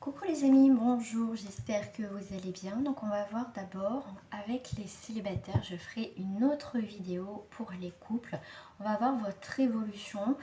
Coucou les amis, bonjour, j'espère que vous allez bien. Donc on va voir d'abord avec les célibataires, je ferai une autre vidéo pour les couples. On va voir votre évolution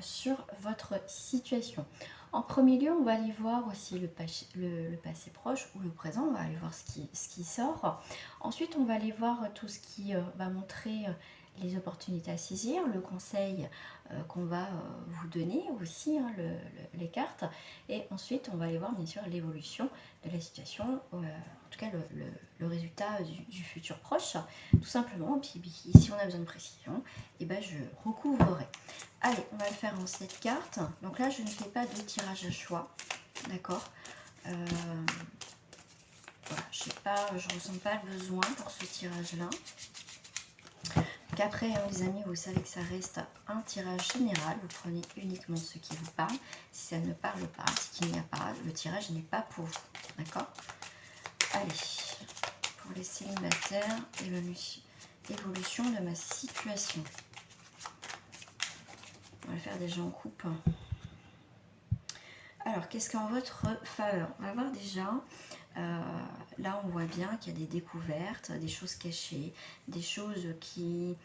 sur votre situation. En premier lieu, on va aller voir aussi le passé proche ou le présent, on va aller voir ce qui sort. Ensuite, on va aller voir tout ce qui va montrer les opportunités à saisir, le conseil qu'on va vous donner aussi, hein, les cartes. Et ensuite, on va aller voir bien sûr l'évolution de la situation, en tout cas le résultat du futur proche, tout simplement. Et puis si on a besoin de précision, et ben, je recouvrerai. Allez, on va le faire en 7 cartes. Donc là, je ne fais pas de tirage à choix, d'accord. Voilà, je ressens pas le besoin pour ce tirage-là. Donc après, hein, les amis, vous savez que ça reste un tirage général. Vous prenez uniquement ce qui vous parle. Si ça ne parle pas, ce qu'il n'y a pas, le tirage n'est pas pour vous. D'accord? Allez, pour les célibataires, évolution de ma situation. On va le faire déjà en coupe. Alors, qu'est-ce qu'en votre faveur? On va voir déjà, là on voit bien qu'il y a des découvertes, des choses cachées, des choses qui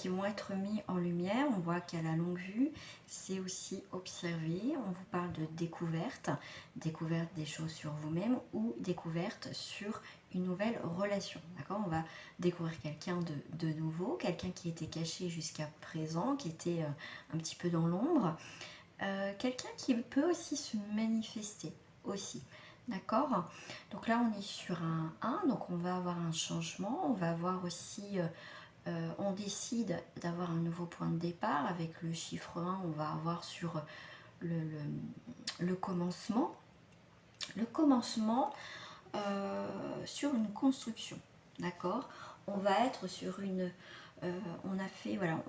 vont être mises en lumière. On voit qu'à la longue vue, c'est aussi observer. On vous parle de découverte des choses sur vous-même ou découverte sur une nouvelle relation. D'accord? On va découvrir quelqu'un de nouveau, quelqu'un qui était caché jusqu'à présent, qui était un petit peu dans l'ombre. Quelqu'un qui peut aussi se manifester aussi, d'accord. Donc là on est sur un 1, donc on va avoir un changement, on va avoir aussi, on décide d'avoir un nouveau point de départ. Avec le chiffre 1, on va avoir sur le commencement, sur une construction, d'accord. On va être sur une... on a fait, voilà,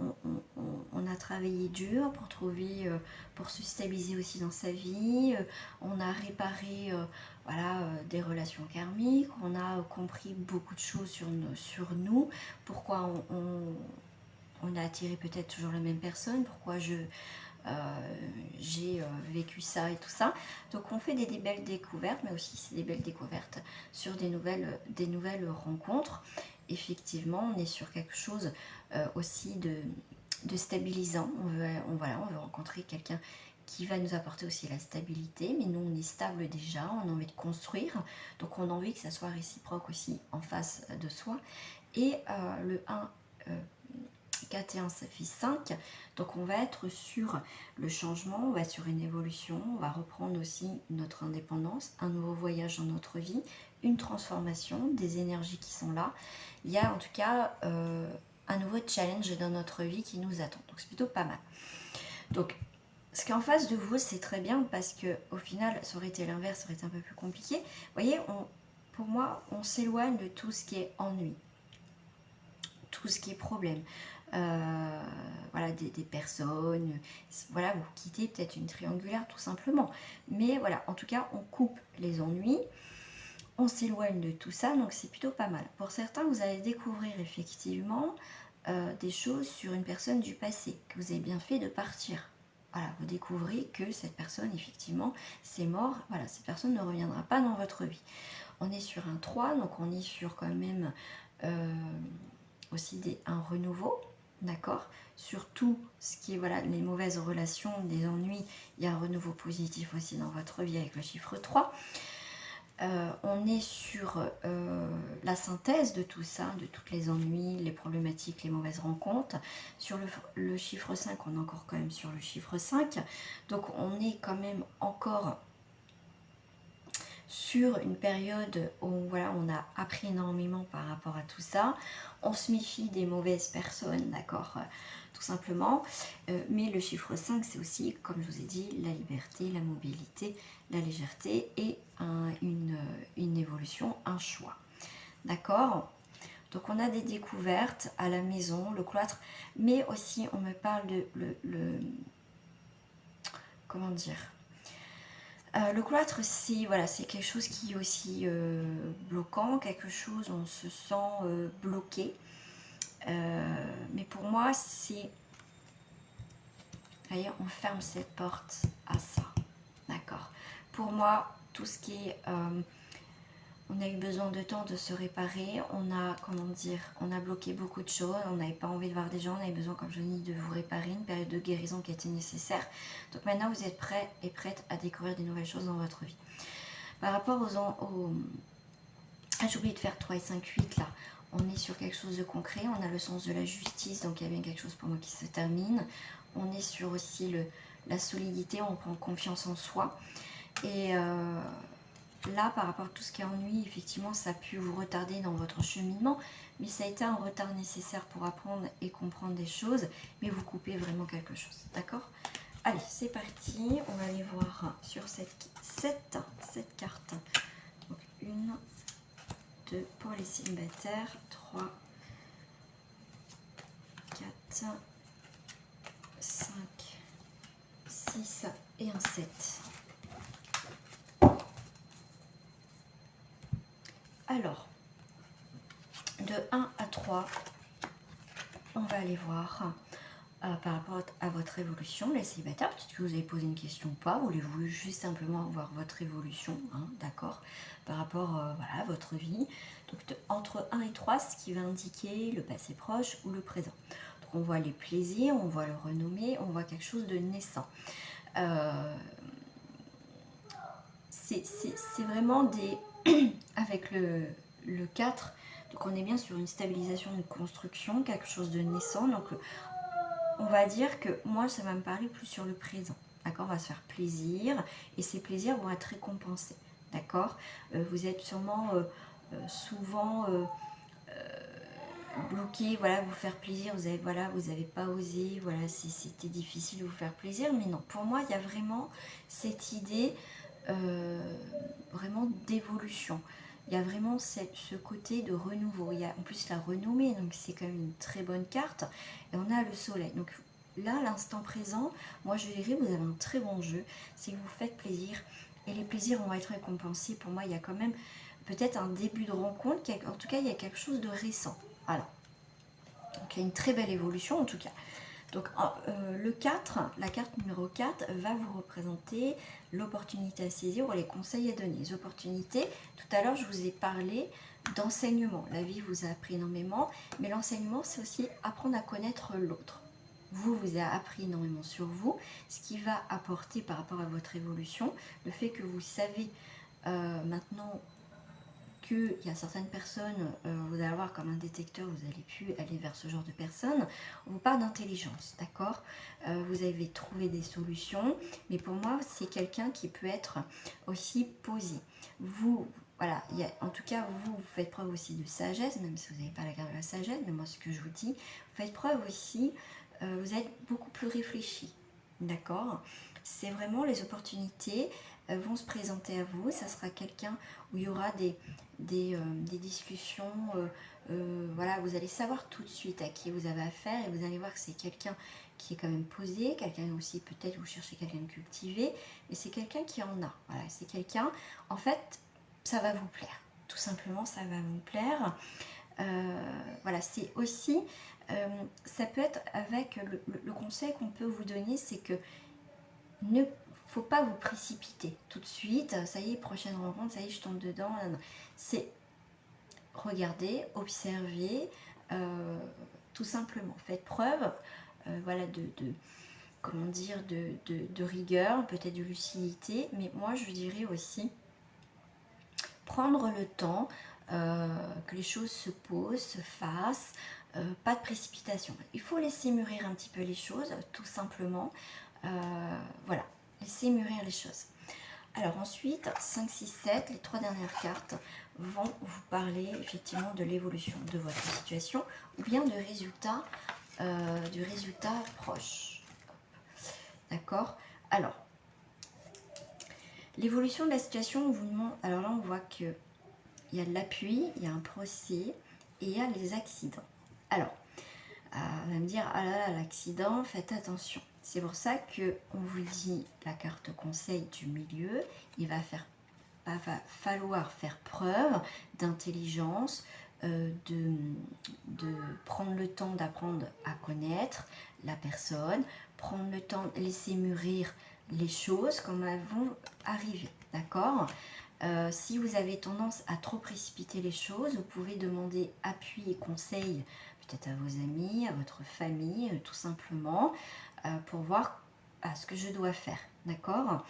on a travaillé dur pour trouver, pour se stabiliser aussi dans sa vie. On a réparé, voilà, des relations karmiques. On a compris beaucoup de choses sur nous. Pourquoi on a attiré peut-être toujours la même personne. Pourquoi j'ai vécu ça et tout ça. Donc on fait des belles découvertes, mais aussi c'est des belles découvertes sur des nouvelles rencontres. Effectivement, on est sur quelque chose aussi de stabilisant. Voilà, on veut rencontrer quelqu'un qui va nous apporter aussi la stabilité, mais nous on est stable déjà, on a envie de construire, donc on a envie que ça soit réciproque aussi en face de soi. Et le 1, 4 et 1, ça fait 5. Donc on va être sur le changement, on va être sur une évolution, on va reprendre aussi notre indépendance, un nouveau voyage dans notre vie, une transformation, des énergies qui sont là. Il y a en tout cas un nouveau challenge dans notre vie qui nous attend. Donc c'est plutôt pas mal. Donc ce qui est en face de vous, c'est très bien, parce que au final, ça aurait été l'inverse, ça aurait été un peu plus compliqué. Vous voyez, pour moi, on s'éloigne de tout ce qui est ennui, tout ce qui est problème. Voilà, des personnes, voilà, vous quittez peut-être une triangulaire tout simplement, mais voilà, en tout cas on coupe les ennuis, on s'éloigne de tout ça, donc c'est plutôt pas mal. Pour certains, vous allez découvrir effectivement des choses sur une personne du passé, que vous avez bien fait de partir. Voilà, vous découvrez que cette personne, effectivement, c'est mort. Voilà, cette personne ne reviendra pas dans votre vie. On est sur un 3, donc on est sur quand même aussi un renouveau, d'accord. Sur tout ce qui est, voilà, les mauvaises relations, des ennuis, il y a un renouveau positif aussi dans votre vie avec le chiffre 3. On est sur la synthèse de tout ça, de toutes les ennuis, les problématiques, les mauvaises rencontres. Sur le chiffre 5, on est encore quand même sur le chiffre 5. Donc on est quand même encore sur une période où, voilà, on a appris énormément par rapport à tout ça. On se méfie des mauvaises personnes, d'accord, tout simplement. Mais le chiffre 5, c'est aussi, comme je vous ai dit, la liberté, la mobilité, la légèreté et une évolution, un choix. D'accord. Donc on a des découvertes à la maison, le cloître, mais aussi on me parle de comment dire, le cloître, c'est, voilà, c'est quelque chose qui est aussi bloquant, quelque chose où on se sent bloqué. Mais pour moi, c'est... Voyez, on ferme cette porte à ça. D'accord. Pour moi, tout ce qui est... on a eu besoin de temps de se réparer, on a, comment dire, on a bloqué beaucoup de choses, on n'avait pas envie de voir des gens, on avait besoin, comme je dis, de vous réparer, une période de guérison qui était nécessaire. Donc maintenant, vous êtes prêts et prêtes à découvrir des nouvelles choses dans votre vie. Par rapport aux ah, j'ai oublié de faire 3 et 5, 8 là. On est sur quelque chose de concret, on a le sens de la justice, donc il y a bien quelque chose pour moi qui se termine. On est sur aussi la solidité, on prend confiance en soi. Et là, par rapport à tout ce qui est ennui, effectivement, ça a pu vous retarder dans votre cheminement, mais ça a été un retard nécessaire pour apprendre et comprendre des choses, mais vous coupez vraiment quelque chose, d'accord? Allez, c'est parti, on va aller voir sur cette carte. Donc, 1, 2 pour les célibataires, 3, 4, 5, 6 et un 7. Alors, de 1 à 3, on va aller voir par rapport à votre évolution, les célibataires. Peut-être que vous avez posé une question ou pas, voulez-vous juste simplement voir votre évolution, hein, d'accord, par rapport voilà, à votre vie. Donc entre 1 et 3, ce qui va indiquer le passé proche ou le présent. Donc on voit les plaisirs, on voit le renommé, on voit quelque chose de naissant. C'est vraiment des... avec le 4, donc on est bien sur une stabilisation, une construction, quelque chose de naissant. Donc on va dire que moi ça va me parler plus sur le présent, d'accord, on va se faire plaisir et ces plaisirs vont être récompensés, d'accord. Vous êtes sûrement souvent bloqué, voilà, vous faire plaisir, vous avez pas osé, voilà, c'était difficile de vous faire plaisir, mais non, pour moi il y a vraiment cette idée vraiment d'évolution. Il y a vraiment ce côté de renouveau. Il y a en plus la renommée, donc c'est quand même une très bonne carte. Et on a le soleil. Donc là, l'instant présent, moi je dirais vous avez un très bon jeu. C'est que vous faites plaisir et les plaisirs vont être récompensés. Pour moi, il y a quand même peut-être un début de rencontre. En tout cas, il y a quelque chose de récent. Voilà. Donc il y a une très belle évolution en tout cas. Donc le 4, la carte numéro 4 va vous représenter l'opportunité à saisir ou les conseils à donner. Les opportunités, tout à l'heure je vous ai parlé d'enseignement. La vie vous a appris énormément, mais l'enseignement c'est aussi apprendre à connaître l'autre. Vous avez appris énormément sur vous, ce qui va apporter par rapport à votre évolution, le fait que vous savez maintenant qu'il y a certaines personnes, vous allez avoir comme un détecteur, vous allez plus aller vers ce genre de personnes. On vous parle d'intelligence, d'accord, vous avez trouvé des solutions, mais pour moi, c'est quelqu'un qui peut être aussi posé. Vous, voilà, en tout cas, vous faites preuve aussi de sagesse, même si vous n'avez pas la carte de la sagesse, mais moi, ce que je vous dis, vous faites preuve aussi, vous êtes beaucoup plus réfléchi, d'accord. C'est vraiment les opportunités vont se présenter à vous, ça sera quelqu'un où il y aura des discussions, voilà, vous allez savoir tout de suite à qui vous avez affaire et vous allez voir que c'est quelqu'un qui est quand même posé, quelqu'un aussi peut-être vous cherchez quelqu'un de cultivé, et c'est quelqu'un qui en a, voilà, c'est quelqu'un, en fait, ça va vous plaire, tout simplement, ça va vous plaire. Voilà, c'est aussi, ça peut être avec le conseil qu'on peut vous donner, c'est que ne faut pas vous précipiter tout de suite, ça y est, prochaine rencontre, ça y est, je tombe dedans. C'est regarder, observer, tout simplement. Faites preuve voilà, comment dire, de rigueur, peut-être de lucidité, mais moi je dirais aussi prendre le temps que les choses se posent, se fassent, pas de précipitation. Il faut laisser mûrir un petit peu les choses, tout simplement. Voilà, laissez mûrir les choses. Alors ensuite, 5, 6, 7, les 3 dernières cartes vont vous parler effectivement de l'évolution de votre situation ou bien du résultat proche. D'accord. Alors, l'évolution de la situation, on vous demande, alors là on voit qu'il y a de l'appui, il y a un procès et il y a les accidents. Alors, on va me dire, ah là là, l'accident, faites attention. C'est pour ça qu'on vous dit la carte conseil du milieu, il va falloir faire preuve d'intelligence, de prendre le temps d'apprendre à connaître la personne, prendre le temps de laisser mûrir les choses comme elles vont arriver, d'accord? Si vous avez tendance à trop précipiter les choses, vous pouvez demander appui et conseil peut-être à vos amis, à votre famille, tout simplement, pour voir ce que je dois faire, d'accord?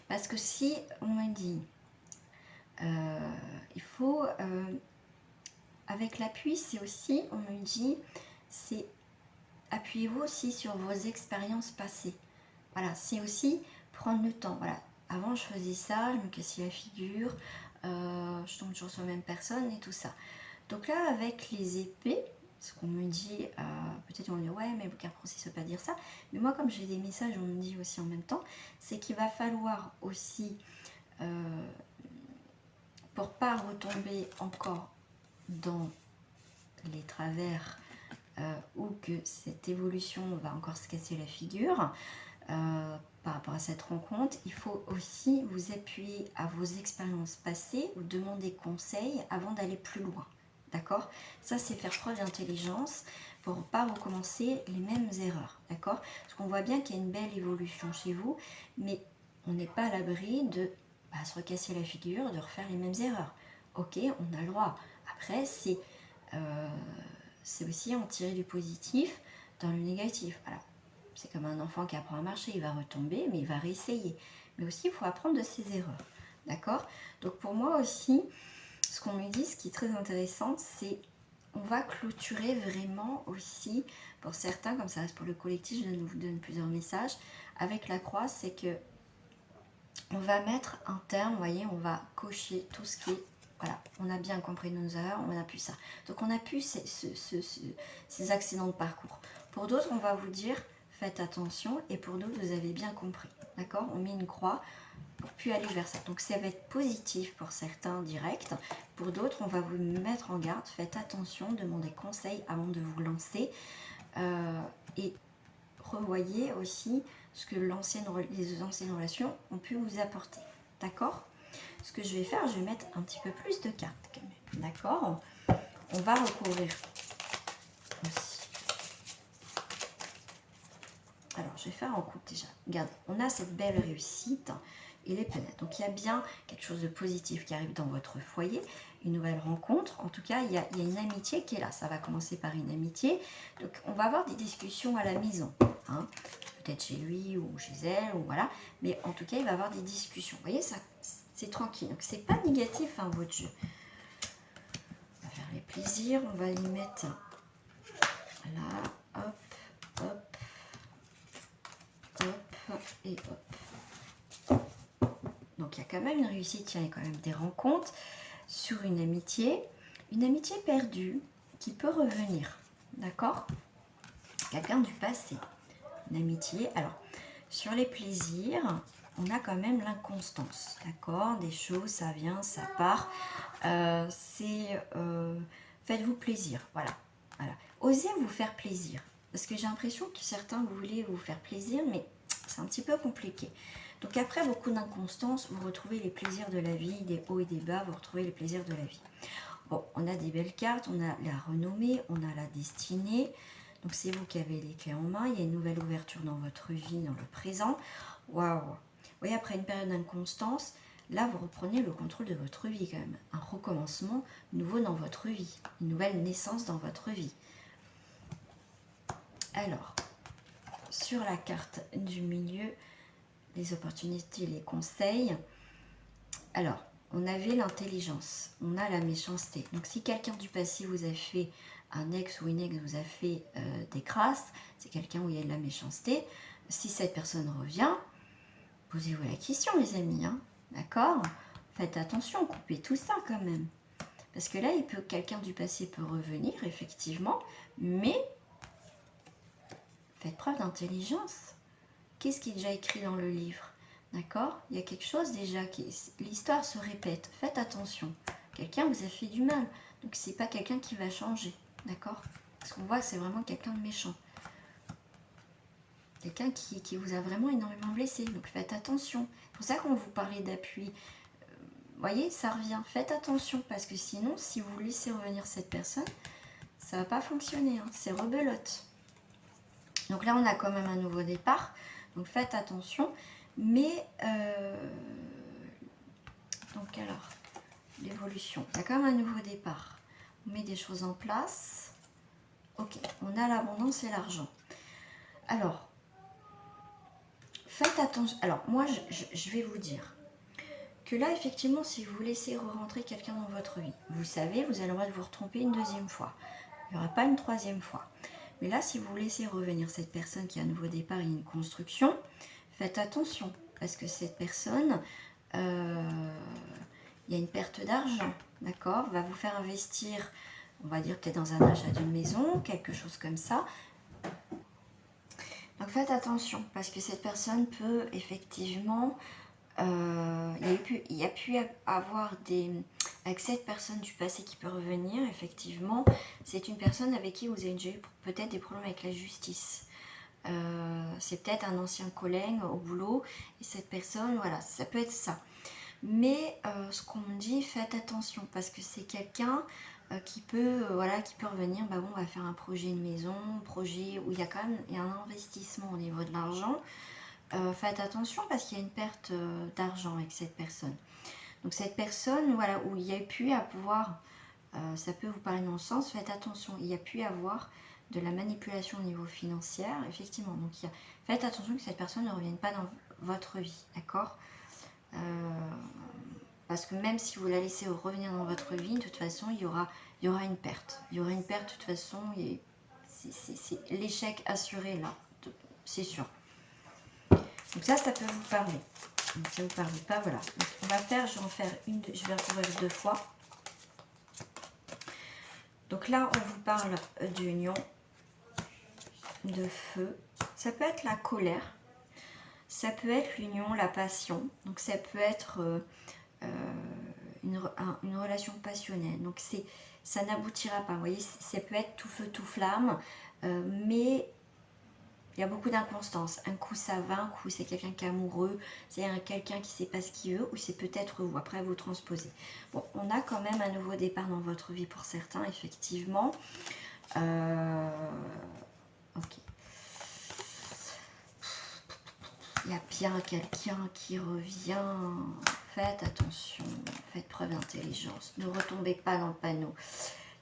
Parce que si on me dit, il faut, avec l'appui, c'est aussi, on me dit, c'est appuyez-vous aussi sur vos expériences passées. Voilà, c'est aussi prendre le temps. Voilà, avant je faisais ça, je me cassais la figure, je tombe toujours sur la même personne et tout ça. Donc là, avec les épées, ce qu'on me dit, peut-être on me dit ouais, mais Carpe Rossi ne veut pas dire ça. Mais moi, comme j'ai des messages, on me dit aussi en même temps, c'est qu'il va falloir aussi, pour pas retomber encore dans les travers ou que cette évolution va encore se casser la figure, par rapport à cette rencontre, il faut aussi vous appuyer à vos expériences passées ou demander conseil avant d'aller plus loin. D'accord? Ça, c'est faire preuve d'intelligence pour ne pas recommencer les mêmes erreurs. D'accord? Parce qu'on voit bien qu'il y a une belle évolution chez vous, mais on n'est pas à l'abri de se recasser la figure, de refaire les mêmes erreurs. Ok, on a le droit. Après, c'est aussi en tirer du positif dans le négatif. Voilà. C'est comme un enfant qui apprend à marcher, il va retomber, mais il va réessayer. Mais aussi, il faut apprendre de ses erreurs. D'accord? Donc pour moi aussi, ce qu'on me dit, ce qui est très intéressant, c'est on va clôturer vraiment aussi, pour certains, comme ça reste pour le collectif, je vous donne plusieurs messages, avec la croix, c'est que on va mettre un terme, vous voyez, on va cocher tout ce qui est, voilà, on a bien compris nos erreurs, on a pu ça. Donc on a pu ces accidents de parcours. Pour d'autres, on va vous dire, faites attention, et pour d'autres, vous avez bien compris, d'accord? On met une croix pour plus aller vers ça. Donc ça va être positif pour certains direct, pour d'autres, on va vous mettre en garde, faites attention, demandez conseil avant de vous lancer, et revoyez aussi ce que les anciennes relations ont pu vous apporter, d'accord? Ce que je vais faire, je vais mettre un petit peu plus de cartes quand même, d'accord? On va recouvrir aussi. Alors, je vais faire en couple déjà. Regardez, on a cette belle réussite et les planètes. Donc, il y a bien quelque chose de positif qui arrive dans votre foyer, une nouvelle rencontre. En tout cas, il y a une amitié qui est là. Ça va commencer par une amitié. Donc, on va avoir des discussions à la maison, hein, peut-être chez lui ou chez elle, ou voilà. Mais en tout cas, il va y avoir des discussions. Vous voyez, ça, c'est tranquille. Donc, c'est pas négatif, hein, votre jeu. On va faire les plaisirs. On va les mettre là. Hop, hop, hop et hop. Donc, il y a quand même une réussite. Il y a quand même des rencontres sur une amitié perdue qui peut revenir. D'accord? Quelqu'un du passé. Une amitié. Alors, sur les plaisirs, on a quand même l'inconstance, d'accord? Des choses, ça vient, ça part. Faites-vous plaisir, voilà. Osez vous faire plaisir. Parce que j'ai l'impression que certains voulaient vous faire plaisir, mais c'est un petit peu compliqué. Donc après beaucoup d'inconstance, vous retrouvez les plaisirs de la vie, des hauts et des bas, vous retrouvez les plaisirs de la vie. Bon, on a des belles cartes, on a la renommée, on a la destinée. Donc c'est vous qui avez les clés en main, il y a une nouvelle ouverture dans votre vie, dans le présent. Waouh! Vous voyez, après une période d'inconstance, là vous reprenez le contrôle de votre vie quand même. Un recommencement nouveau dans votre vie, une nouvelle naissance dans votre vie. Alors, sur la carte du milieu, les opportunités, les conseils. Alors, on avait l'intelligence, on a la méchanceté. Donc si quelqu'un du passé vous a fait, un ex ou une ex vous a fait des crasses, c'est quelqu'un où il y a de la méchanceté. Si cette personne revient, posez-vous la question les amis, hein, d'accord? Faites attention, coupez tout ça quand même. Parce que là, quelqu'un du passé peut revenir, effectivement, mais faites preuve d'intelligence. Qu'est-ce qui est déjà écrit dans le livre? D'accord? Il y a quelque chose déjà l'histoire se répète. Faites attention. Quelqu'un vous a fait du mal. Donc c'est pas quelqu'un qui va changer. D'accord? Parce qu'on voit que c'est vraiment quelqu'un de méchant. Quelqu'un qui vous a vraiment énormément blessé. Donc faites attention. C'est pour ça qu'on vous parlait d'appui. Vous voyez, ça revient. Faites attention. Parce que sinon, si vous laissez revenir cette personne, ça va pas fonctionner. Hein. C'est rebelote. Donc là, on a quand même un nouveau départ. Donc faites attention. Mais, donc alors, l'évolution. Il y a quand même un nouveau départ. On met des choses en place. Ok, on a l'abondance et l'argent. Alors, faites attention. Alors, moi, je vais vous dire que là, effectivement, si vous laissez re-rentrer quelqu'un dans votre vie, vous savez, vous avez le droit de vous retromper une deuxième fois. Il n'y aura pas une troisième fois. Mais là, si vous laissez revenir cette personne qui a un nouveau départ et une construction, faites attention. Parce que cette personne, il y a une perte d'argent, d'accord, va vous faire investir, on va dire peut-être dans un achat d'une maison, quelque chose comme ça. Donc faites attention, parce que cette personne peut effectivement... il y a pu avoir avec cette personne du passé qui peut revenir, effectivement, c'est une personne avec qui vous avez déjà eu peut-être des problèmes avec la justice. C'est peut-être un ancien collègue au boulot, et cette personne, voilà, ça peut être ça. Mais ce qu'on me dit, faites attention, parce que c'est quelqu'un qui peut revenir, bah bon, on va faire un projet de maison, projet où il y a quand même un investissement au niveau de l'argent. Faites attention parce qu'il y a une perte d'argent avec cette personne. Donc cette personne, voilà, où il y a pu avoir, ça peut vous parler dans le sens, faites attention, il y a pu avoir de la manipulation au niveau financier, effectivement. Donc faites attention que cette personne ne revienne pas dans votre vie, d'accord, parce que même si vous la laissez revenir dans votre vie, de toute façon, il y aura une perte. Il y aura une perte de toute façon, c'est l'échec assuré là, c'est sûr. Donc ça peut vous parler. Donc ça ne vous parle pas, voilà. Donc on va faire, je vais en faire une, je vais recouvrir 2 fois. Donc là, on vous parle d'union, de feu. Ça peut être la colère. Ça peut être l'union, la passion. Donc ça peut être une relation passionnelle. Donc ça n'aboutira pas. Vous voyez, ça peut être tout feu, tout flamme. Mais il y a beaucoup d'inconstance. Un coup ça va, un coup c'est quelqu'un qui est amoureux, c'est quelqu'un qui ne sait pas ce qu'il veut, ou c'est peut-être vous. Après vous transposez. Bon, on a quand même un nouveau départ dans votre vie pour certains, effectivement. Ok. Il y a bien quelqu'un qui revient. Faites attention, faites preuve d'intelligence. Ne retombez pas dans le panneau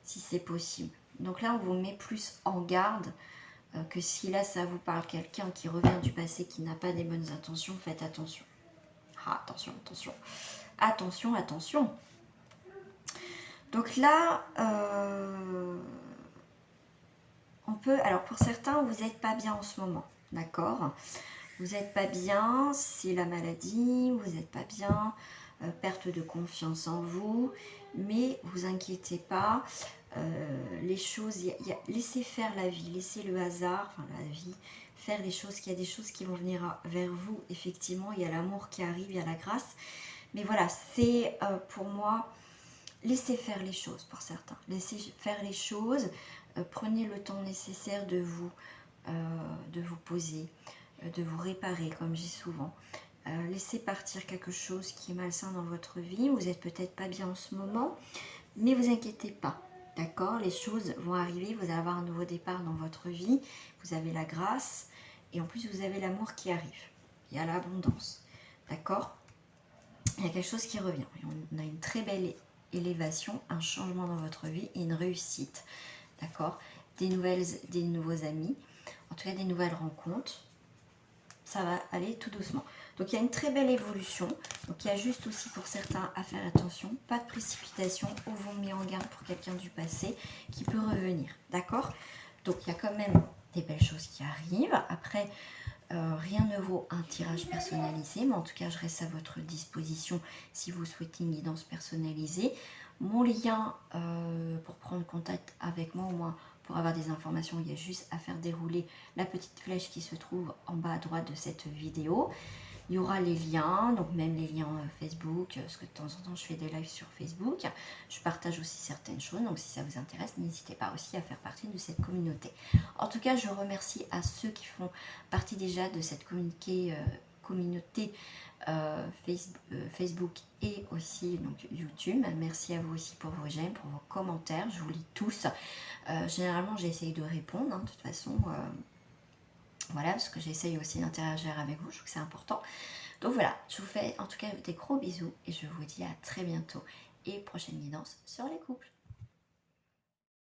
si c'est possible. Donc là, on vous met plus en garde que si là, ça vous parle quelqu'un qui revient du passé, qui n'a pas des bonnes intentions. Faites attention. Ah, attention, attention. Attention, attention. Donc là, on peut... Alors, pour certains, vous n'êtes pas bien en ce moment. D'accord ? Vous n'êtes pas bien, c'est la maladie, vous n'êtes pas bien, perte de confiance en vous, mais vous inquiétez pas, les choses, laissez faire la vie, laissez le hasard, enfin la vie, faire les choses, qu'il y a des choses qui vont venir vers vous, effectivement, il y a l'amour qui arrive, il y a la grâce, mais voilà, c'est pour moi, laissez faire les choses pour certains, laissez faire les choses, prenez le temps nécessaire de vous poser, de vous réparer, comme je dis souvent. Laissez partir quelque chose qui est malsain dans votre vie. Vous n'êtes peut-être pas bien en ce moment, mais vous inquiétez pas. D'accord, les choses vont arriver, vous allez avoir un nouveau départ dans votre vie. Vous avez la grâce et en plus vous avez l'amour qui arrive. Il y a l'abondance. D'accord, il y a quelque chose qui revient. Et on a une très belle élévation, un changement dans votre vie et une réussite. D'accord, des nouveaux amis, en tout cas des nouvelles rencontres. Ça va aller tout doucement. Donc il y a une très belle évolution. Donc il y a juste aussi pour certains à faire attention. Pas de précipitation. On vous met en garde pour quelqu'un du passé qui peut revenir. D'accord? Donc il y a quand même des belles choses qui arrivent. Après, rien ne vaut un tirage personnalisé. Mais en tout cas, je reste à votre disposition si vous souhaitez une guidance personnalisée. Mon lien pour prendre contact avec moi, au moins pour avoir des informations, il y a juste à faire dérouler la petite flèche qui se trouve en bas à droite de cette vidéo. Il y aura les liens, donc même les liens Facebook, parce que de temps en temps je fais des lives sur Facebook. Je partage aussi certaines choses, donc si ça vous intéresse, n'hésitez pas aussi à faire partie de cette communauté. En tout cas, je remercie à ceux qui font partie déjà de cette communauté Facebook et aussi donc YouTube. Merci à vous aussi pour vos j'aime, pour vos commentaires, je vous lis tous. Généralement j'essaye de répondre, hein, de toute façon Voilà, parce que j'essaye aussi d'interagir avec vous, je trouve que c'est important. Donc voilà, je vous fais en tout cas des gros bisous et je vous dis à très bientôt et prochaine guidance sur les couples.